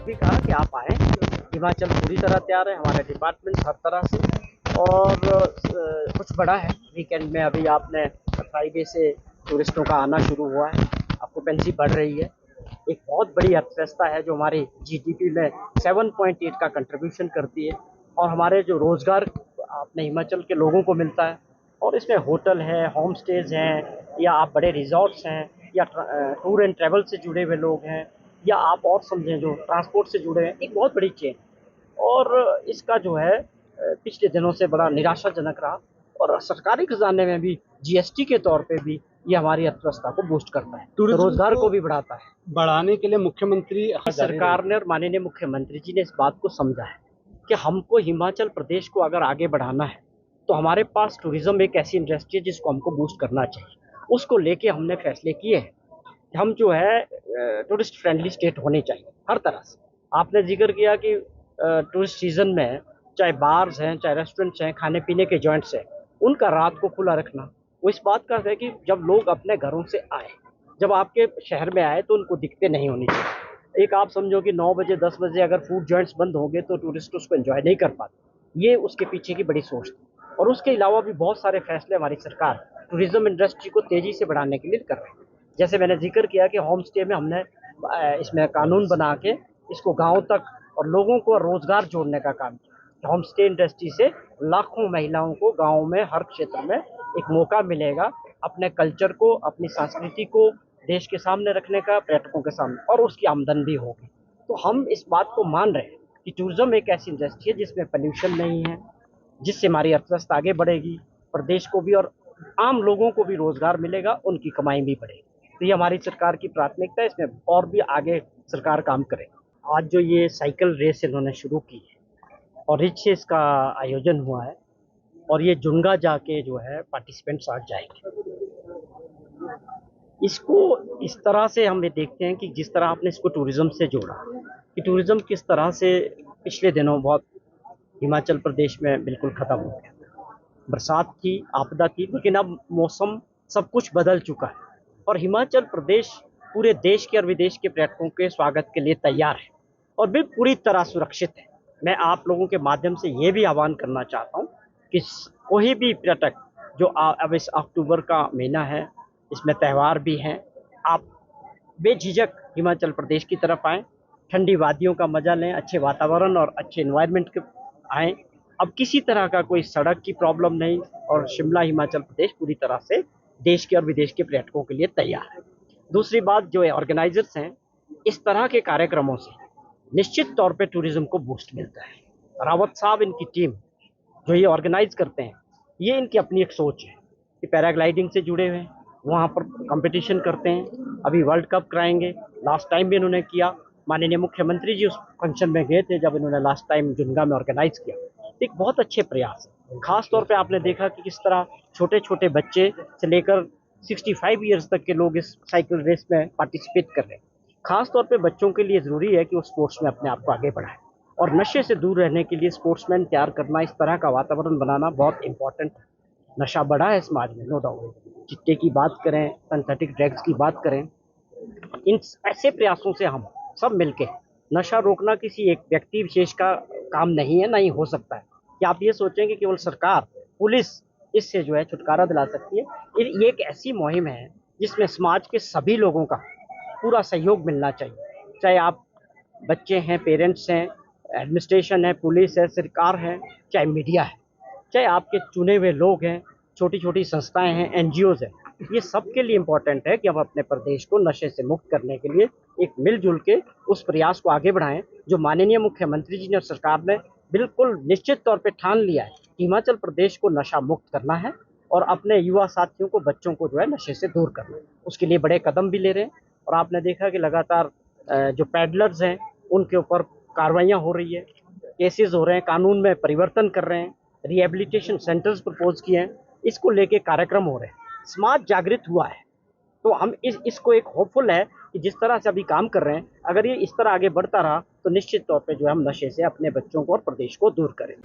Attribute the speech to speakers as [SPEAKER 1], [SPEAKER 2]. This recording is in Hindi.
[SPEAKER 1] भी कहा कि आप आएँ, हिमाचल पूरी तरह तैयार है, हमारे डिपार्टमेंट हर तरह से। और कुछ बड़ा है, वीकेंड में अभी आपने फ्राइडे से टूरिस्टों का आना शुरू हुआ है, ऑक्यूपेंसी बढ़ रही है। एक बहुत बड़ी अर्थव्यवस्था है जो हमारी जीडीपी में 7.8 का कंट्रीब्यूशन करती है, और हमारे जो रोज़गार अपने हिमाचल के लोगों को मिलता है, और इसमें होटल है, होम स्टेज हैं, या आप बड़े रिजॉर्ट्स हैं, या टूर एंड ट्रैवल से जुड़े हुए लोग हैं, या आप और समझें जो ट्रांसपोर्ट से जुड़े हैं, एक बहुत बड़ी चेन। और इसका जो है पिछले दिनों से बड़ा निराशाजनक रहा, और सरकारी खजाने में भी जीएसटी के तौर पे भी ये हमारी अर्थव्यवस्था को बूस्ट करता है, तो रोजगार को भी बढ़ाता है।
[SPEAKER 2] बढ़ाने के लिए मुख्यमंत्री
[SPEAKER 1] सरकार ने और माननीय मुख्यमंत्री जी ने इस बात को समझा है कि हमको हिमाचल प्रदेश को अगर आगे बढ़ाना है तो हमारे पास टूरिज्म एक ऐसी इंडस्ट्री है जिसको हमको बूस्ट करना चाहिए। उसको लेके हमने फैसले किए हैं कि हम जो है टूरिस्ट फ्रेंडली स्टेट होने चाहिए हर तरह से। आपने जिक्र किया कि टूरिस्ट सीजन में चाहे बार्स हैं, चाहे रेस्टोरेंट्स हैं, खाने पीने के जॉइंट्स हैं, उनका रात को खुला रखना, वो इस बात का है कि जब लोग अपने घरों से आए, जब आपके शहर में आए तो उनको दिक्कतें नहीं होनी चाहिए। एक आप समझो कि 9 बजे 10 बजे अगर फूड जॉइंट्स बंद होंगे तो टूरिस्ट उसको एंजॉय नहीं कर पाते। ये उसके पीछे की बड़ी सोच थी, और उसके अलावा भी बहुत सारे फैसले हमारी सरकार टूरिज्म इंडस्ट्री को तेज़ी से बढ़ाने के लिए कर रही है। जैसे मैंने जिक्र किया कि होम स्टे में हमने इसमें कानून बना के इसको गाँव तक और लोगों को रोज़गार जोड़ने का काम किया। होम स्टे इंडस्ट्री से लाखों महिलाओं को गाँव में हर क्षेत्र में एक मौका मिलेगा अपने कल्चर को, अपनी संस्कृति को देश के सामने रखने का, पर्यटकों के सामने, और उसकी आमदन भी होगी। तो हम इस बात को मान रहे हैं कि टूरिज्म एक ऐसी इंडस्ट्री है जिसमें पॉल्यूशन नहीं है, जिससे हमारी अर्थव्यवस्था आगे बढ़ेगी, प्रदेश को भी और आम लोगों को भी रोजगार मिलेगा, उनकी कमाई भी बढ़ेगी। तो ये हमारी सरकार की प्राथमिकता है, इसमें और भी आगे सरकार काम करे। आज जो ये साइकिल रेस इन्होंने शुरू की है और रिच से इसका आयोजन हुआ है, और ये जुनगा जाके जो है पार्टिसिपेंट्स आज जाएंगे। इसको इस तरह से हम ये देखते हैं कि जिस तरह आपने इसको टूरिज्म से जोड़ा, कि टूरिज्म किस तरह से पिछले दिनों बहुत हिमाचल प्रदेश में बिल्कुल ख़त्म हो गया। बरसात थी, आपदा थी, लेकिन अब मौसम सब कुछ बदल चुका है, और हिमाचल प्रदेश पूरे देश के और विदेश के पर्यटकों के स्वागत के लिए तैयार है, और भी पूरी तरह सुरक्षित है। मैं आप लोगों के माध्यम से ये भी आह्वान करना चाहता हूँ कि कोई भी पर्यटक जो अब इस अक्टूबर का महीना है, इसमें त्यौहार भी हैं, आप बेझिझक हिमाचल प्रदेश की तरफ आएँ, ठंडी वादियों का मज़ा लें, अच्छे वातावरण और अच्छे एनवायरनमेंट के आएँ। अब किसी तरह का कोई सड़क की प्रॉब्लम नहीं, और शिमला हिमाचल प्रदेश पूरी तरह से देश के और विदेश के पर्यटकों के लिए तैयार है। दूसरी बात, जो ऑर्गेनाइजर्स हैं, इस तरह के कार्यक्रमों से निश्चित तौर पे टूरिज्म को बूस्ट मिलता है। रावत साहब, इनकी टीम जो ये ऑर्गेनाइज करते हैं, ये इनकी अपनी एक सोच है कि पैराग्लाइडिंग से जुड़े हुए हैं, वहाँ पर कंपटीशन करते हैं, अभी वर्ल्ड कप कराएंगे, लास्ट टाइम भी इन्होंने किया। माननीय मुख्यमंत्री जी उस फंक्शन में गए थे जब इन्होंने लास्ट टाइम जुनगा में ऑर्गेनाइज किया। एक बहुत अच्छे प्रयास है। खास तौर पे आपने देखा कि किस तरह छोटे छोटे बच्चे से लेकर 65 ईयर्स तक के लोग इस साइकिल रेस में पार्टिसिपेट कर रहे हैं। खास तौर पे बच्चों के लिए ज़रूरी है कि वो स्पोर्ट्स में अपने आप को आगे बढ़ाएं, और नशे से दूर रहने के लिए स्पोर्ट्समैन तैयार करना, इस तरह का वातावरण बनाना बहुत इंपॉर्टेंट है। नशा बढ़ा है समाज में, नो डाउट। चिट्टे की बात करें, सिंथेटिक ड्रग्स की बात करें, इन ऐसे प्रयासों से हम सब मिलके, नशा रोकना किसी एक व्यक्ति विशेष का काम नहीं है, ना ही हो सकता है कि आप ये सोचें कि केवल सरकार, पुलिस इससे जो है छुटकारा दिला सकती है। ये एक ऐसी मुहिम है जिसमें समाज के सभी लोगों का पूरा सहयोग मिलना चाहिए, चाहे आप बच्चे हैं, पेरेंट्स हैं, एडमिनिस्ट्रेशन है, पुलिस है, सरकार है, चाहे मीडिया है, चाहे आपके चुने हुए लोग हैं, छोटी छोटी संस्थाएं हैं, एनजीओज हैं। ये सब के लिए इम्पोर्टेंट है कि हम अपने प्रदेश को नशे से मुक्त करने के लिए एक मिलजुल के उस प्रयास को आगे बढ़ाएं, जो माननीय मुख्यमंत्री जी ने और सरकार ने बिल्कुल निश्चित तौर पे ठान लिया है कि हिमाचल प्रदेश को नशा मुक्त करना है, और अपने युवा साथियों को, बच्चों को जो है नशे से दूर करना है। उसके लिए बड़े कदम भी ले रहे हैं, और आपने देखा कि लगातार जो पैडलर्स हैं उनके ऊपर कार्रवाइयाँ हो रही है, केसेस हो रहे हैं, कानून में परिवर्तन कर रहे हैं, रिहेबिलिटेशन सेंटर्स प्रपोज किए हैं, इसको लेके कार्यक्रम हो रहे हैं। समाज जागृत हुआ है, तो हम इसको एक होपफुल है कि जिस तरह से अभी काम कर रहे हैं, अगर ये इस तरह आगे बढ़ता रहा तो निश्चित तौर पे जो है हम नशे से अपने बच्चों को और प्रदेश को दूर करें।